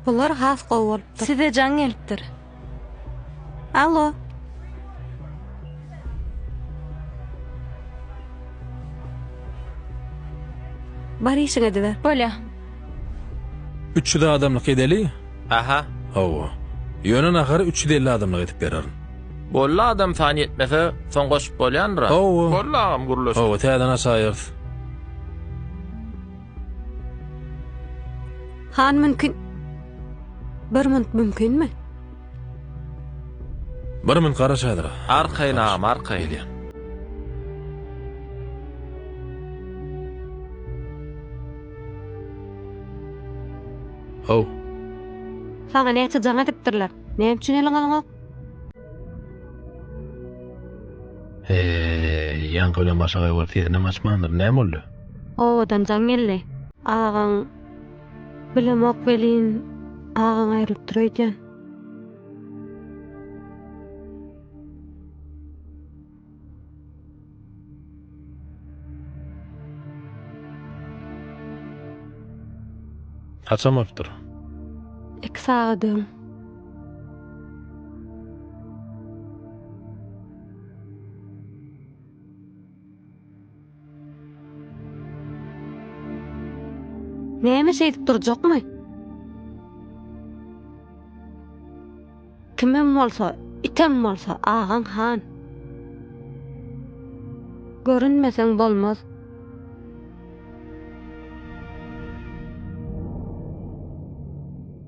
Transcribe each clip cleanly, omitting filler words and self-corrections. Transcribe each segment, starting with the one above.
Bular has gowulypdyr. Size can gelipdir. Alo. Bari işine diler. Bolya. 300 adamlyk edeli? Aha. Hawa. Ýönen ahary 350 adamlyk edip bererin. Bolla adam fani etmese son goşup bolýandyra. Hawa. Bolla am gurulaş. Hawa täden aşaýyr. Han mümkin. Bir minut mümkinmi? Bir min garaşadyr. Arkaýna, arkaýly. Haw. Sana näçe jana dipdirler. Näme üçin eliň alaňa? Ýan bilen başga bir tezine maçmandyr. Näme boldy? Owadan jan geldi. Ağaň bilemok belin ağaň aýryp durýan. Haçamapdyr. 2 saat dön. Näme şeýdip durjakmy? Kimem bolsa, item bolsa, ağaň han. Görünmeseň bolmaz.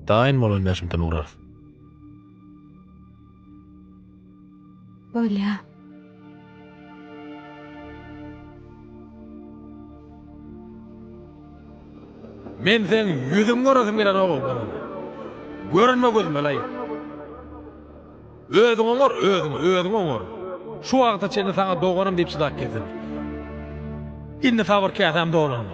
Daýyn bolan näşimden urar. Bolya. Men sen yüzüň görasym bilen oğul. Görünme gözüm elay. Özüň oňor, özüň oňor. Şu wagtda seni saňa doganam diýip sydak kesin. Indi sabır käsem dolan.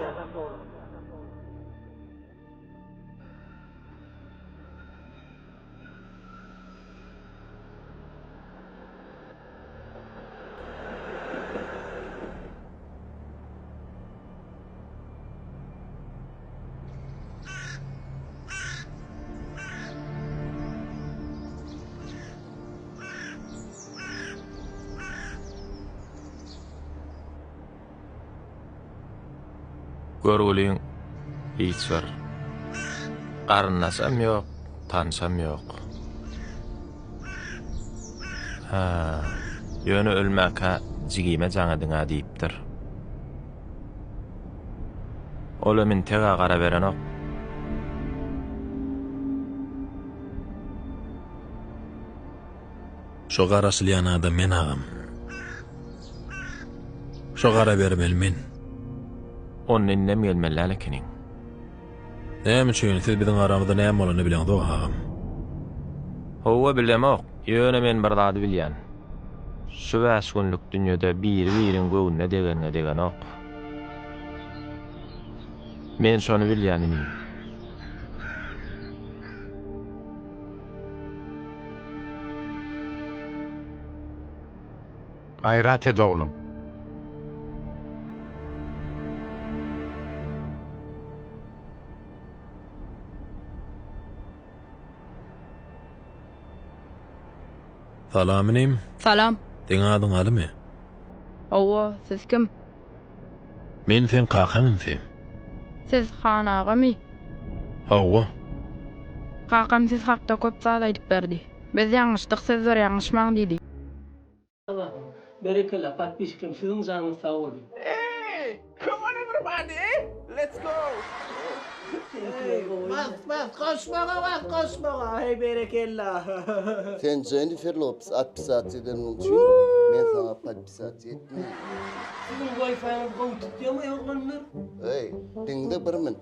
Görüliň hiç bar. Garynasam ýok, tansam ýok. Ýöne ölmäkä jigime jaňadyňa diýipdir. Ola men tega gara berenok. Şo garaşylýan adam men agam. Şo gara bermeli men. Onun innem gelmeli lekinin. Näme üçin siz biziň aramyzda näme bolany bilen agam? Howa bilemok. Ýöne men bir zady bilýän. Şu wäsgunlyk dünýede biri-biriň göwüne degen ok. Men şonu bilýänimi. Gayrat et oğlum. Salamynym. Salam. Deň adyň alymy? Owa, siz kim? Men sen kakanyň. Siz Han agamy? Hawa. Kakam siz hakda köp zat aýdyp berdi. Biz ýaňyşdyk, siz bir ýaňyşmaň diýdi. Berekella, patpişkim, sizin canınız sağ olun. Hey, come on everybody, let's go. Bak, koşmağa, hey berekella. Sen Jennifer Lopez 60 saat eden için men sana 60 saat etmem. Sizin Wi-Fi'niz koyutup diyor mu yorgunlar? Hey, dinde bir min.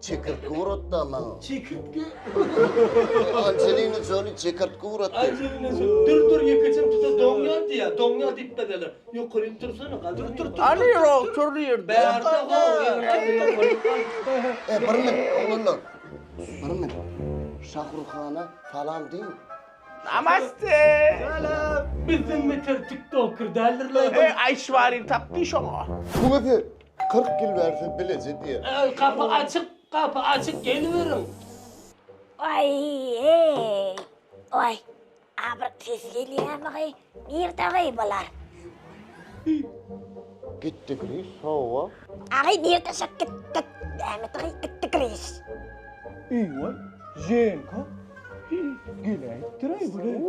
Çekirtki uğrat da bana. Çekirtki. Angelina Jolie çekirtki uğrat. Angelina Jolie, dur yakacağım tuta donya diye, donya deyip bedeler. Yok koyup dursana, dur. Alıyor, oturuyor. Beyarda o, yanına koyup. Bir min, oğlanlar. Bir min. Şahrukhan'a falan değil. Namaste. Selam. Bizim meter TikToker derlerler. Hey, Ayşvari taptı şoma. Bu nefer 40 yıl versin bilece diye. Kapı açık geliverin. Ay, hey. Oy. Aber siz geliyor bakay. Nerede kaybolar? Gitti Chris, hava. Ay nerede sakit kit. Ahmet ay gitti Chris. Eyvay. Jenka. Günaydın böyle.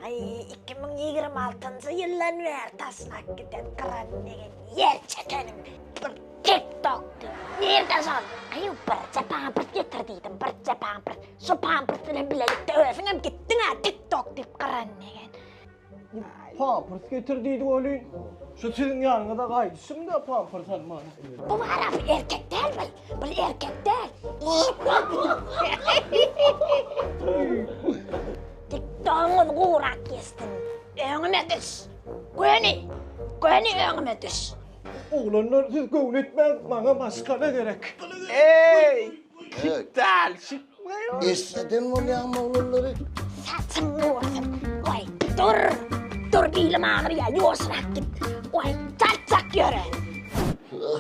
Ay 2026 yıllan ver tasnak giden kıran degen yer çekenim. Bir TikTok'tu. Nerede son? Ay barca pampert getirdiydim barca pampert. Şu pampert bilen birlikte öfüngem gittin ha TikTok deyip kıran degen. Pampers getirdiydi oğlum. Şu sizin yanına da kaydı. Da pampers almanı. Bu var abi erkek değil mi? Bu erkek değil. TikTok'un kuğrak kestin. Önüme düş. Güveni önüme düş. Oğlanlar siz kabul etmez. Bana maskara gerek. Hey! Evet. Tal çıkmıyor. Eskiden mi oluyor oğulları? Saçın vursun. Vay dur değilim ağır ya yoğursunak git. Vay çak yürü.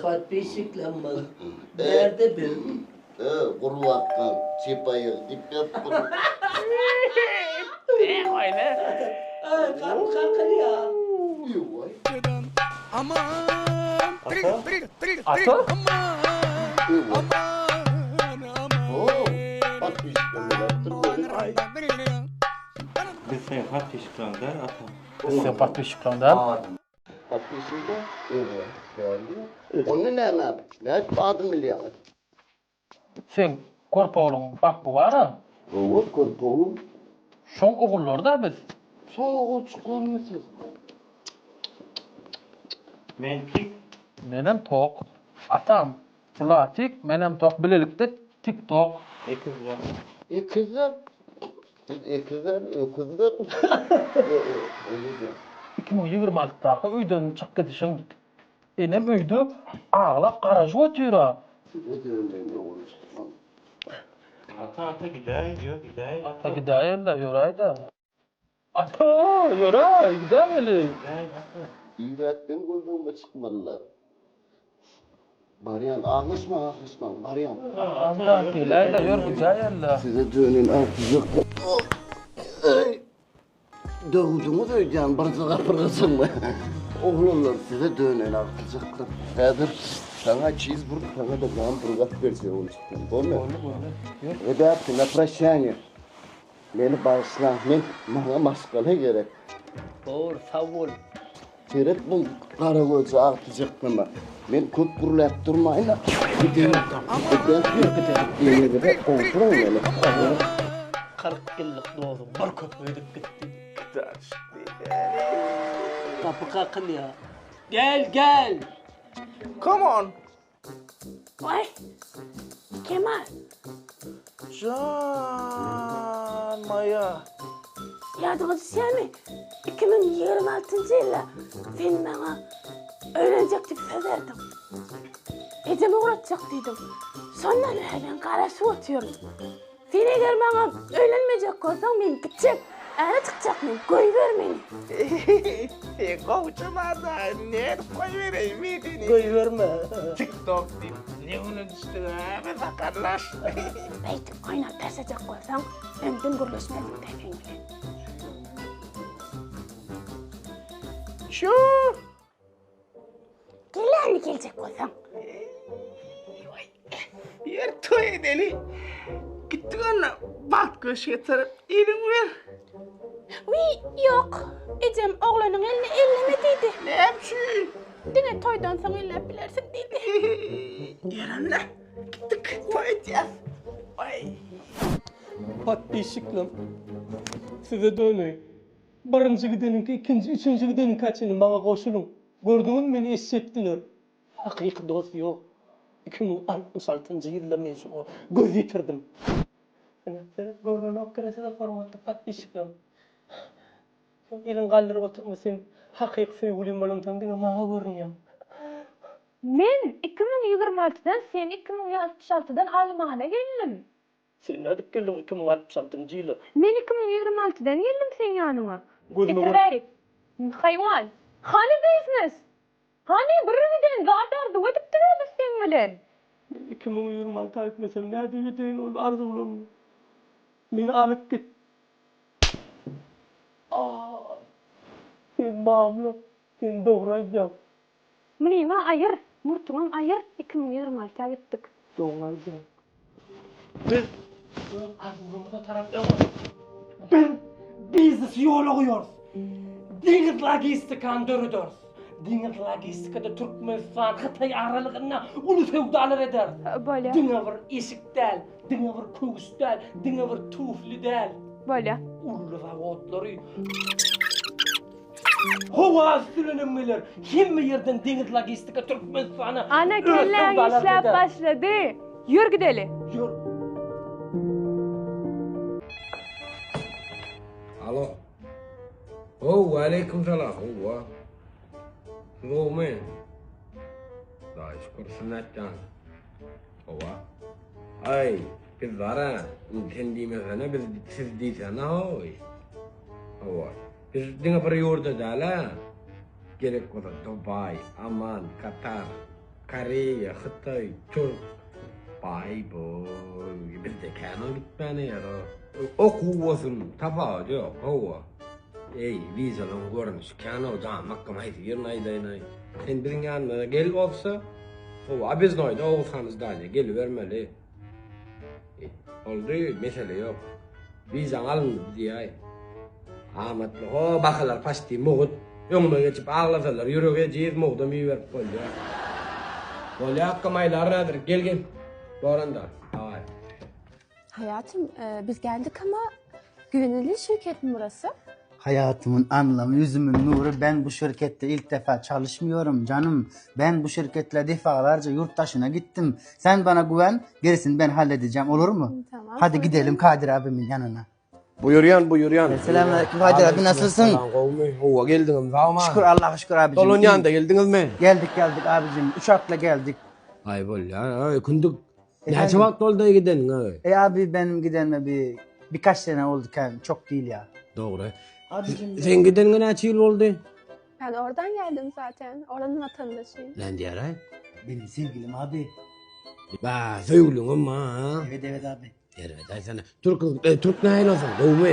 Patbeşiklenmez. Nerede bir? Kuru vakkan, çipayı, dip yaptım. Kalk ya. Eyvay. Ata? Eyvay. Oo, bak işte yaptım böyle. Patbeşikte? Evet, geldi. Onu ne yapmış? Ne yapmadın milyar? Sen korpa oğlum bak bu var ha. Evet, korkuğum. Şoň ogullar da biz. Soğuk çıkılmışsın. Menem tok. Atam. Plastik. Menem tok bilelikde TikTok. Kızlar. Kızlar. Öyle diyor. 2026'da öýden çyk gidişiň. Enem öýde ağlap garaşy otyra. Ne diyorum ben de olur. Ata gidäýler ýöräýdi. Ata ýöräý gidämeli. İğretten gözüme çıkmadılar. Baryan, ağlaşma. Baryan. Ata gidäýler ýör gidäýler. Size dönün artık. Dövdünüz öýden barzaga pırgasın mı? Oğlanlar size dönün artık. Häzir sana cheeseburger, sana da hamburger versiyon oluşturdum. Doğru. Rебята, на прощание. Beni bağışla, bana maskara gerek. Doğru, sağ ol. Gerek bu kara gözü artacak mı? Ben köp kurulayıp durmayın. Gidelim. Yine gibi kontrol edelim. 40 yıllık doğdum. Bir köp ödüp gitti. Kapı kakıl ya. Gel. Come on. Vay Kemal. Can Maya. Yadınızı sen mi? 2026 yılda sen bana öğrenecek gibi söz verdin. Edeme uğratacak dedim. Sonra ben karşı oturuyorum. Sen eğer bana öğrenmeyecek olsan ben gideceğim. Ara çıkacak ben, koy ver beni. Kovçamada ne koy vereyim midini. Koy verme. TikTok deyip ne onun üstüne hemen sakarlar. Belki oynap taşacak olsan ömdüm gürleşmezdim tepin bile. Şu. Gelen gelecek olsan. Yer toy edeli. Gittik ona bak göz getirip elin ver. Yok. Ecem oğlanın elini ellemediydi. Ne yapıyorsun? Dine toydan sonra elle bilersin dedi. Yaranla. Gittik toy edeceğiz. Ay. Patbeşiklen. Size dönün. Birinci gideninki, ikinci, üçüncü gidenin kaçını bana koşulun. Gördünüz beni hissettiler. Hakiki dost yok. 2066 yılda mezun o. Göz yitirdim. Gördüğün o keresi de formatı patbeşiklen. Elin kaldırıp oturmasın. Hakiki sevgilim olansan dine bana görünüyor. Men 2026'dan sen 2066'dan almana geldim. Sen ne dik geldin 2066 yılı? Men 2026'dan geldim sen yanıma. Gözüme Itibarik. Hayvan. Hani business? Hani birden gadardı ötüp durabız sen bilen. 2026 ayıp mesela nerede yediğin ol arzu bulun. Meni alıp git. Sen bağımlı. Sen doğru ayacağım. Münime ayır. Murtuğun ayır. 2026'a gittik. Doğru ayacağım. Ben Arzumda taraf yok. Ben business yolu koyuyoruz. Deniz logistika dörüdür. Deniz logistikada Türkmenistan Xitay aralığına ulu sevdalar eder. Böyle. Dine bir eşik del, dine bir köks del, dine bir tufli del. Böyle. Ulu zavodları. Hava sürünüm bilir. Kim yerden deniz logistika Türkmenistan'a Ana kellen işlep başladı. Yürü gidelim. Yürü. Alo. Oh, aleykümselam. Oh, oh man. Daha şükür sünnetcan. Oh. Ay, biz var ha. Sen diymesene, biz siz diysene oy. Oh. Biz dine bir yurda dala. Gerek olsa Dubai, Aman, Katar, Koreya, Xitay, Türk. Bay boy, biz de kanal gitmene yara. Okuwasın, tafağı yok, hova. Ey, vizalan görmüş, kanal canmak kamaydı, yernay. Sen bizim yanına gel olsa, hova, biz noyda olsanız da gel vermeli. Oldu, mesele yok. Vizan alın diye. Ahmetli, ho, bakalar pasti, muğut. Önüme geçip ağlasalar, yürüge ciyiz muğda mi verip koydu. Kolya kamaylar nedir, gel. Doğranda. Hayır. Hayatım biz geldik ama güvenilir şirket mi burası? Hayatımın anlamı, yüzümün nuru. Ben bu şirkette ilk defa çalışmıyorum canım. Ben bu şirketle defalarca yurt dışına gittim. Sen bana güven, gerisini ben halledeceğim, olur mu? Tamam. Hadi gidelim Kadir abimin yanına. Buyuryan. Selamünaleyküm Kadir abi, nasılsın? Hova geldiniz ama. Şükür Allah'a şükür abicim. Dolun yanında geldiniz mi? Geldik abicim, uçakla geldik. Ay bol ya, ay kunduk. Ne çabuk dolda gidin ay. Abi benim gidenme birkaç sene oldu yani, çok değil ya. Doğru. Abicim Sen giden ne yıl oldu? Ben oradan geldim zaten. Oranın vatandaşıyım. Lan diyor ay. benim sevgilim abi. Ba, söylüyorum ama. Evet abi. Evet, ay sana. Türk ne olsun? Doğru.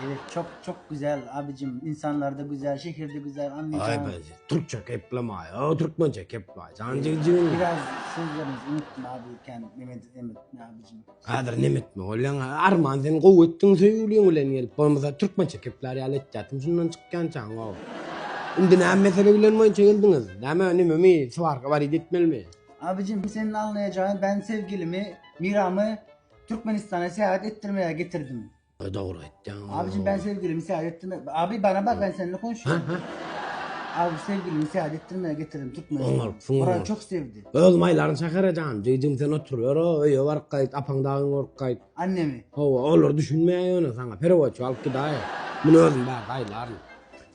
Evet, çok güzel abicim. İnsanlar da güzel, şehir de güzel, Ay anlayacağım. be, Türkçe keplama ya, Türkmençe keplama. Cancıcığım. Biraz sözlerinizi unuttum abiyken Mehmet ne abicim. Kadir nimet mi? Ulan arman sen kuvvetin söylüyorsun ulan gelip. Olmasa Türkmençe kepler yaletecektim. Şundan çıkan çağın o. Şimdi ne mesele bilen mi geldiniz? Ne mi? Sıvarka var etmeli mi? Abicim senin anlayacağın, ben sevgilimi, Miram'ı Türkmenistan'a seyahat ettirmeye getirdim. Doğru ettin. Abicim ben sevgilimi seyahat ettirmeye... Abi bana bak, ben seninle konuşuyorum. Abi sevgilimi seyahat ettirmeye getirdim Türkmenistan'a. Orayı çok sevdi. Oğlum aylarını çakıracağım. Ceycim sen oturuyor o. Öyle var kayıt. Apandağın var kayıt. Annemi. Hova olur düşünmeye onu sana. Pervaçı alıp giday. Bunu özüm bak aylarını.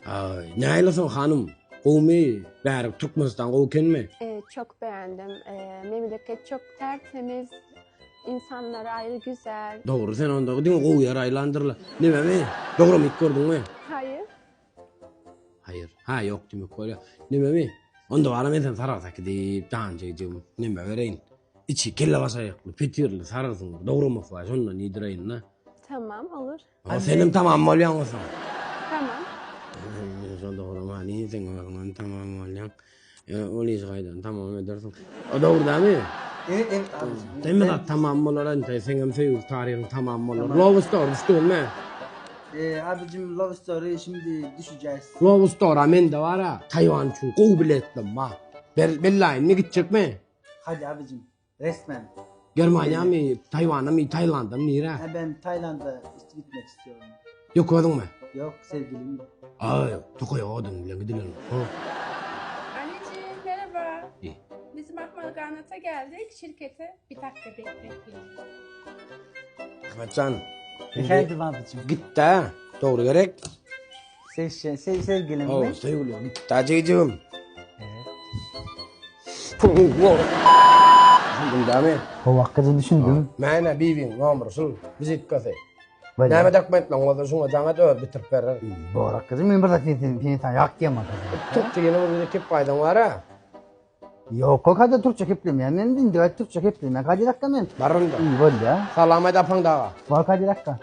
Ay ne aylasın hanım? Kovmi. Bari Türkmenistan kovken mi? Çok beğendim. Memleket çok tertemiz. İnsanlar ayrı güzel. Doğru sen onda değil mi? Kovyar aylandırla. Ne mi? Doğru mu ilk gördün mü? Hayır. Ha yok demek öyle. Ne mi? Onda var mı sen sararsak deyip daha ceycim. Ne mi vereyim? İçi kelle basayaklı, petirli, sararsın. Doğru mu falan? Onunla nidireyim ne? Tamam olur. Ama senin tamam mı oluyor musun? Tamam. Sen doğru mu? Hani sen var tamam mı oluyor? Öyleyse kaydan tamam edersin. O doğru değil mi? Evet abicim. Sen mi da tamam mı olur? Sen hem sevgi tarihin tamam mı olur? Love Story düştün mü? Abicim Love Story şimdi düşeceğiz. Love Story men de var ha. Tayvan için kov bilettim ha. Bellahi mi gidecek mi? Hadi abicim resmen. Germanya mı? Tayvan'a mı? Tayland'a mı? Nere? Ben Tayland'a gitmek istiyorum. Yok oldun mu? Yok sevgilim. Ay, tokoya oldun bile gidelim. Anneciğim merhaba. İyi. Bizim Akmalganat'a geldik. Şirkete bir dakika bekleyin. Ahmetcan. Efendim abicim. Git de. Doğru gerek. Sevgilim mi? Sevgilim. Git de ceycim. Evet. Bunda mı? O vakti düşündüm. Mana bivin nomrusun. Vizit kafe. Böyle. Nama dokumentlan oldu şuna cangat öğret bitirip verir. Bu vakti ben burada pintan yak yiyemem. Türkçe yine burada kep faydan var ha. Yok o kadar Türkçe keplim ya. Ben de Türkçe keplim ya. Kaç dakika men? Barında. İyi böyle ya. Salamet apang dağa. Var kaç dakika?